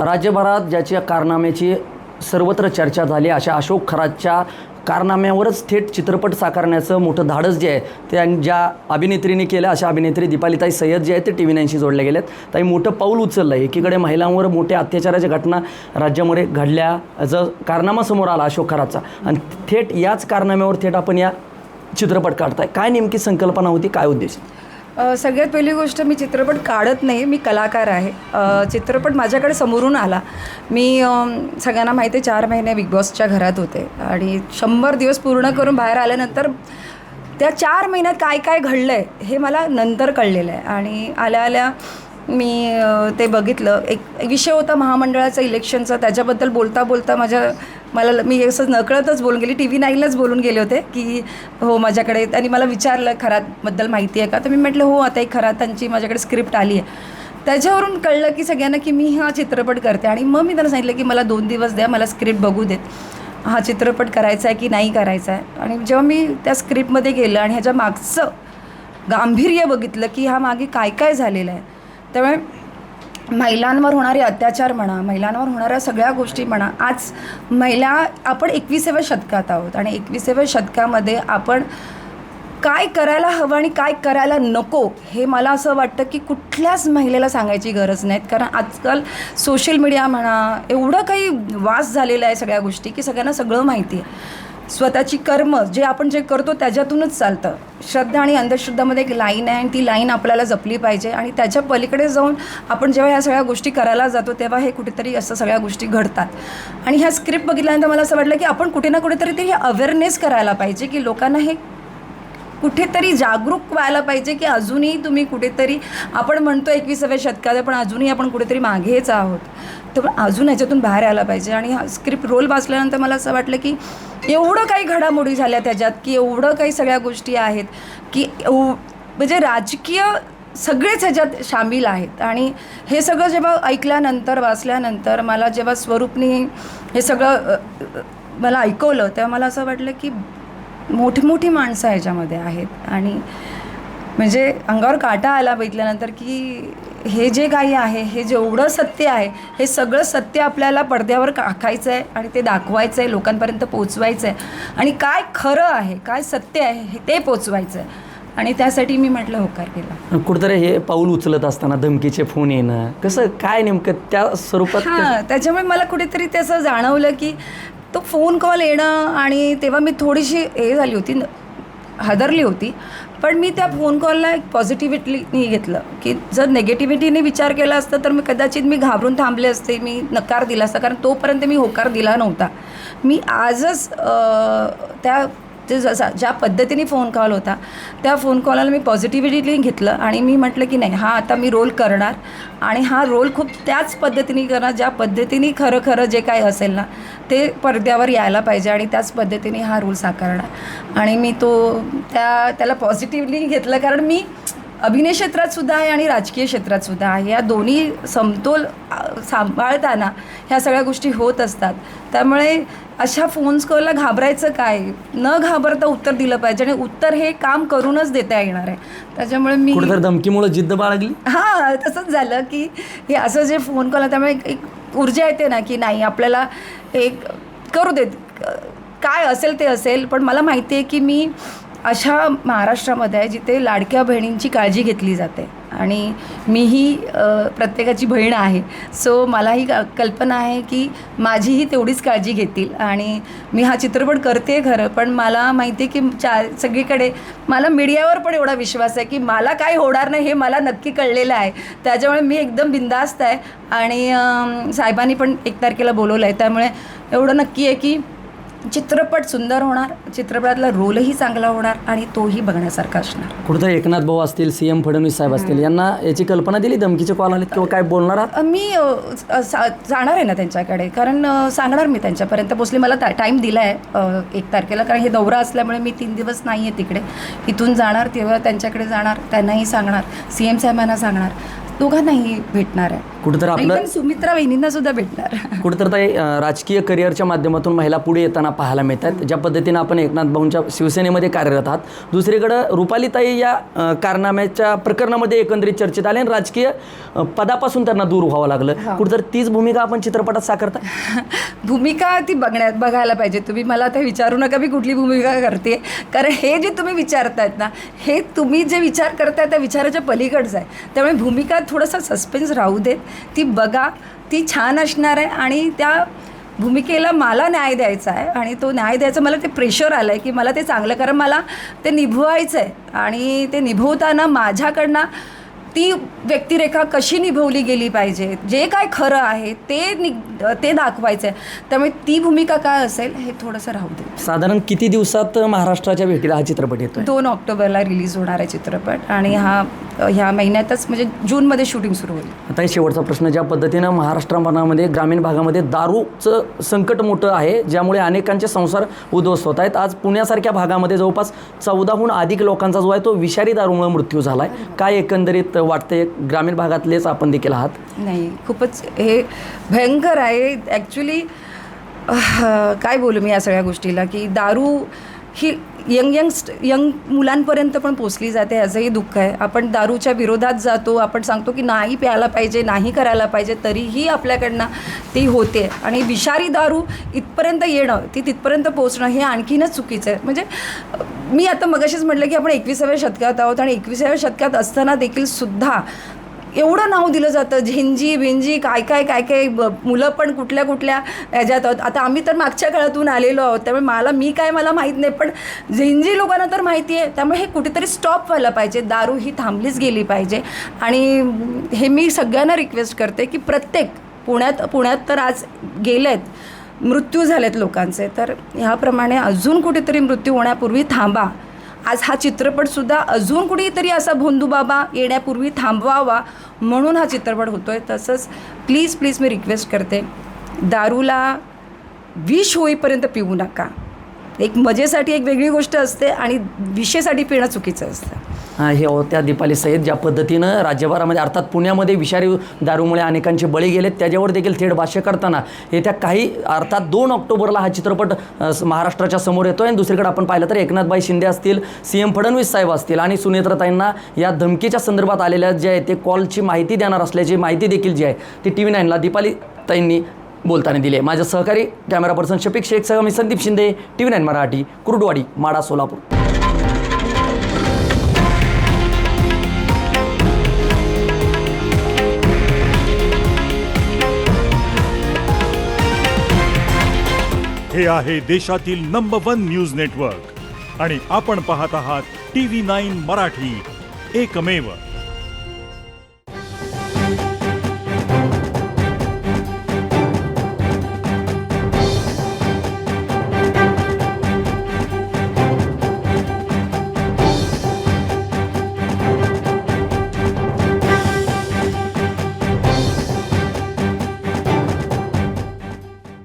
राज्यभरात ज्याच्या कारनाम्याची सर्वत्र चर्चा झाली अशा अशोक खरातच्या कारनाम्यावरच थेट चित्रपट साकारण्याचं मोठं धाडस जे आहे ते ज्या अभिनेत्रीने केलं अशा अभिनेत्री दीपालीताई सय्यद जे आहेत ते TV 9शी जोडले गेलेत. ताई मोठं पाऊल उचललं आहे. एकीकडे महिलांवर मोठ्या अत्याचाराच्या घटना राज्यामध्ये घडल्याचं कारनामा समोर आला अशोक खरातचा आणि थेट याच कारनाम्यावर थेट आपण या चित्रपट काढताय. काय नेमकी संकल्पना होती, काय उद्देश? सगळ्यात पहिली गोष्ट, मी चित्रपट काढत नाही, मी कलाकार आहे. चित्रपट माझ्याकडे समोरून आला. मी सगळ्यांना माहिती आहे 4 महिने बिग बॉसच्या घरात होते आणि 100 दिवस पूर्ण करून बाहेर आल्यानंतर त्या 4 महिन्यात काय काय घडलं आहे हे मला नंतर कळलेलं आहे. आणि आल्या आल्या मी ते बघितलं. एक विषय होता महामंडळाचा इलेक्शनचा, त्याच्याबद्दल बोलता बोलता मला मी असं नकळतच बोलून गेली. TV 9लाच बोलून गेले होते की हो माझ्याकडे, आणि मला विचारलं खरातबद्दल माहिती आहे का, तर मी म्हटलं हो आता एक खरातांची माझ्याकडे स्क्रिप्ट आली आहे. त्याच्यावरून कळलं की सगळ्यांना की मी हा चित्रपट करते. आणि मग मी त्यांना सांगितलं की मला 2 दिवस द्या, मला स्क्रिप्ट बघू देत, हा चित्रपट करायचा आहे की नाही करायचा आहे. आणि जेव्हा मी त्या स्क्रिप्टमध्ये गेलं आणि ह्याच्या मागचं गांभीर्य बघितलं की हा मागे काय काय झालेलं आहे, त्यामुळे महिलांवर होणारे अत्याचार म्हणा, महिलांवर होणाऱ्या सगळ्या गोष्टी म्हणा, आज आपण 21व्या शतकात आहोत आणि 21व्या शतकामध्ये आपण काय करायला हवं आणि काय करायला नको हे मला असं वाटतं की कुठल्याच महिलेला सांगायची गरज नाहीत. कारण आजकाल सोशल मीडिया म्हणा एवढं काही वास झालेला आहे सगळ्या गोष्टी की सगळ्यांना सगळं माहिती आहे. स्वतःची कर्म आपण जे करतो त्याच्यातूनच चालतं. श्रद्धा आणि अंधश्रद्धामध्ये एक लाईन आहे आणि ती लाईन आपल्याला जपली पाहिजे. आणि त्याच्या पलीकडे जाऊन आपण जेव्हा ह्या सगळ्या गोष्टी करायला जातो तेव्हा हे कुठेतरी असं सगळ्या गोष्टी घडतात. आणि ह्या स्क्रिप्ट बघितल्यानंतर मला असं वाटलं की आपण कुठे ना कुठेतरी ते अवेअरनेस करायला पाहिजे की लोकांना हे कुठेतरी जागरूक व्हायला पाहिजे की अजूनही तुम्ही कुठेतरी, आपण म्हणतो 21व्या शतकात, पण अजूनही आपण कुठेतरी मागेच आहोत. तर अजून ह्याच्यातून बाहेर यायला पाहिजे. आणि हा स्क्रिप्ट रोल वाचल्यानंतर मला असं वाटलं की एवढं काही घडामोडी झाल्या त्याच्यात, की एवढं काही सगळ्या गोष्टी आहेत की म्हणजे राजकीय सगळेच ह्याच्यात सामील आहेत. आणि हे सगळं जेव्हा ऐकल्यानंतर वाचल्यानंतर मला जेव्हा स्वरूपने हे सगळं मला ऐकवलं तेव्हा मला असं वाटलं की मोठी माणसं ह्याच्यामध्ये आहेत. आणि म्हणजे अंगावर काटा आला बघितल्यानंतर की हे जे काही आहे, हे जेवढं सत्य आहे, हे सगळं सत्य आपल्याला पडद्यावर टाकायचं आहे आणि ते दाखवायचं आहे, लोकांपर्यंत पोचवायचं आहे. आणि काय खरं आहे, काय सत्य आहे हे ते पोचवायचं आहे. आणि त्यासाठी मी म्हटलं होकार केला. कुठंतरी हे पाऊल उचलत असताना धमकीचे फोन येणं, कसं काय नेमकं त्या स्वरूपात? हां, त्याच्यामुळे मला कुठेतरी त्याचं जाणवलं की तो फोन कॉल येणं, आणि तेव्हा मी थोडीशी हे झाली होती, हादरली होती. पण मी त्या फोन कॉलला एक पॉझिटिव्हिटीने घेतलं की जर नेगेटिव्हिटीने विचार केला असता तर मी घाबरून थांबले असते, मी नकार दिला असता. कारण तोपर्यंत मी होकार दिला नव्हता. मी आजच ज्या पद्धतीने फोन कॉल होता त्या फोन कॉलला मी पॉझिटिव्हिटीने घेतलं आणि मी म्हटलं की नाही, हा आता मी रोल करणार आणि हा रोल खूप त्याच पद्धतीने करणार ज्या पद्धतीने खरं जे काय असेल ना ते पडद्यावर यायला पाहिजे आणि त्याच पद्धतीने हा रोल साकारणार. आणि मी त्याला पॉझिटिव्हली घेतलं. कारण मी अभिनय क्षेत्रातसुद्धा आहे आणि राजकीय क्षेत्रातसुद्धा आहे. या दोन्ही समतोल सांभाळताना ह्या सगळ्या गोष्टी होत असतात. त्यामुळे अशा फोन कॉलला घाबरायचं काय, न घाबरता उत्तर दिलं पाहिजे आणि उत्तर हे काम करूनच देता येणार आहे. त्याच्यामुळे मी कुठेतरी धमकीमुळे जिद्द बाळगली. हां, तसंच झालं की हे असं जे फोन कॉल, त्यामुळे एक ऊर्जा येते ना की नाही आपल्याला एक करू देत, काय असेल ते असेल. पण मला माहिती आहे की मी अशा महाराष्ट्रामध्ये आहे जिथे लाडक्या बहिणींची काळजी घेतली जाते आणि मीही प्रत्येकाची बहीण आहे. सो मलाही कल्पना आहे की माझीही तेवढीच काळजी घेतील. आणि मी हा चित्रपट करते खरं, पण मला माहिती आहे की सगळीकडे मला मीडियावर पण एवढा विश्वास आहे की मला काय होणार नाही हे मला नक्की कळलेलं आहे. त्याच्यामुळे मी एकदम बिंदास्त आहे. आणि साहेबांनी पण 1 तारखेला बोलवलं आहे. त्यामुळे एवढं नक्की आहे की चित्रपट सुंदर होणार, चित्रपटातला रोलही चांगला होणार आणि तोही बघण्यासारखा असणार. कुठंतरी एकनाथ भाऊ असतील, CM फडणवीस साहेब असतील, यांना याची कल्पना दिली धमकीचे कॉल आलेत किंवा काय बोलणार आहात? मी जाणार आहे ना त्यांच्याकडे, कारण सांगणार मी त्यांच्यापर्यंत पोचले. मला टाईम दिला आहे 1 तारखेला, कारण हे दौरा असल्यामुळे मी 3 दिवस नाही आहे तिकडे. इथून जाणार तेव्हा त्यांच्याकडे जाणार, त्यांनाही सांगणार, CM साहेबांना सांगणार, दोघांनाही भेटणार आहे. कुठेतरी आपलं पण सुमित्रा वहिनींना सुद्धा भेटणार. कुठेतरी ताई राजकीय करिअरच्या माध्यमातून महिला पुढे येताना पाहायला मिळतात. ज्या पद्धतीनं आपण एकनाथ भाऊंच्या शिवसेनेमध्ये कार्यरत आहात, दुसरीकडं रुपालीताई या कारनाम्याच्या प्रकरणामध्ये एकंदरीत चर्चेत आले आणि राजकीय पदापासून त्यांना दूर व्हावं लागलं. कुठेतरी तीच भूमिका आपण चित्रपटात साकारता. भूमिका ती बघायला पाहिजे. तुम्ही मला ते विचारू नका मी कुठली भूमिका करते, कारण हे जे तुम्ही विचारतायत ना, हे तुम्ही जे विचार करताय त्या विचाराच्या पलीकडचं आहे. त्यामुळे भूमिका थोडासा सस्पेन्स राहू देत, ती बघा, ती छान असणार आहे आणि त्या भूमिकेला मला न्याय द्यायचा आहे आणि तो न्याय द्यायचा मला ते प्रेशर आलं आहे की मला ते चांगलं, कारण मला ते निभवायचं आहे आणि ते निभवताना माझ्याकडनं ती व्यक्तिरेखा कशी निभवली गेली पाहिजे, जे काय खरं आहे ते दाखवायचं आहे. त्यामुळे ती भूमिका काय असेल हे थोडंसं राहू दे. साधारण किती दिवसात महाराष्ट्राच्या भेटीला हा चित्रपट येतो? 2 ऑक्टोबरला रिलीज होणार आहे चित्रपट आणि ह्या महिन्यातच म्हणजे जूनमध्ये शूटिंग सुरू होईल. आता हे शेवटचा प्रश्न, ज्या पद्धतीनं महाराष्ट्रामध्ये ग्रामीण भागामध्ये दारूचं संकट मोठं आहे, ज्यामुळे अनेकांचे संसार उद्ध्वस्त होत आहेत. आज पुण्यासारख्या भागामध्ये जवळपास 14हून अधिक लोकांचा जो आहे तो विषारी दारूमुळे मृत्यू झाला आहे. काय एकंदरीत वाटते? ग्रामीण भागातलेच आपण देखील आहात. नाही, खूपच हे भयंकर आहे ॲक्च्युली. काय बोलू मी या सगळ्या गोष्टीला, की दारू ही यंग मुलांपर्यंत पण पोचली जाते, याचंही दुःख आहे. आपण दारूच्या विरोधात जातो, आपण सांगतो की नाही प्यायला पाहिजे, नाही करायला पाहिजे, तरीही आपल्याकडनं ती होते. आणि विषारी दारू इथपर्यंत येणं, ती तिथपर्यंत पोचणं हे आणखीनच चुकीचं आहे. म्हणजे मी आता मगाशीच म्हटलं की आपण 21व्या शतकात आहोत आणि 21व्या शतकात असताना देखील सुद्धा एवढं नाव दिलं जातं, झेंजी भिंजी काय काय मुलं पण कुठल्या ह्याच्यात आहोत. आता आम्ही तर मागच्या काळातून आलेलो आहोत, त्यामुळे मला माहीत नाही, पण झेंजी लोकांना तर माहिती आहे. त्यामुळे हे कुठेतरी स्टॉप व्हायला पाहिजे, दारू ही थांबलीच गेली पाहिजे. आणि हे मी सगळ्यांना रिक्वेस्ट करते की प्रत्येक पुण्यात तर आज गेलेत, मृत्यू झालेत लोकांचे, तर ह्याप्रमाणे अजून कुठेतरी मृत्यू होण्यापूर्वी थांबा. आज हा चित्रपटसुद्धा अजून कुठेतरी असा भोंदूबाबा येण्यापूर्वी थांबवावा म्हणून हा चित्रपट होतो आहे. तसंच प्लीज मी रिक्वेस्ट करते, दारूला विष होईपर्यंत पिऊ नका. एक मजेसाठी एक वेगळी गोष्ट असते आणि विषेसाठी पिणं चुकीचं असतं. हे होत्या दीपाली सय्यद. ज्या पद्धतीनं राज्यभरामध्ये अर्थात पुण्यामध्ये विषारी दारूमुळे अनेकांचे बळी गेलेत, त्याच्यावर देखील थेट भाष्य करताना येत्या काही अर्थात 2 ऑक्टोबरला हा चित्रपट महाराष्ट्राच्या समोर येतो. आणि दुसरीकडे आपण पाहिलं तर एकनाथभाई शिंदे असतील, CM फडणवीस साहेब असतील आणि सुनेत्राताईंना या धमकीच्या संदर्भात आलेल्या जे आहे ते कॉलची माहिती देणार असल्याची माहिती देखील जी आहे ती TV9ला दीपाली ताईंनी बोलताना दिली आहे. माझे सहकारी कॅमेरा पर्सन शफिक शेख सह मी संदीप शिंदे, TV9 मराठी, कुर्डवाडी, माडा, सोलापूर. हे आहे देशातील नंबर 1 न्यूज नेटवर्क आणि आपण पाहत आहात TV9 मराठी, एकमेव.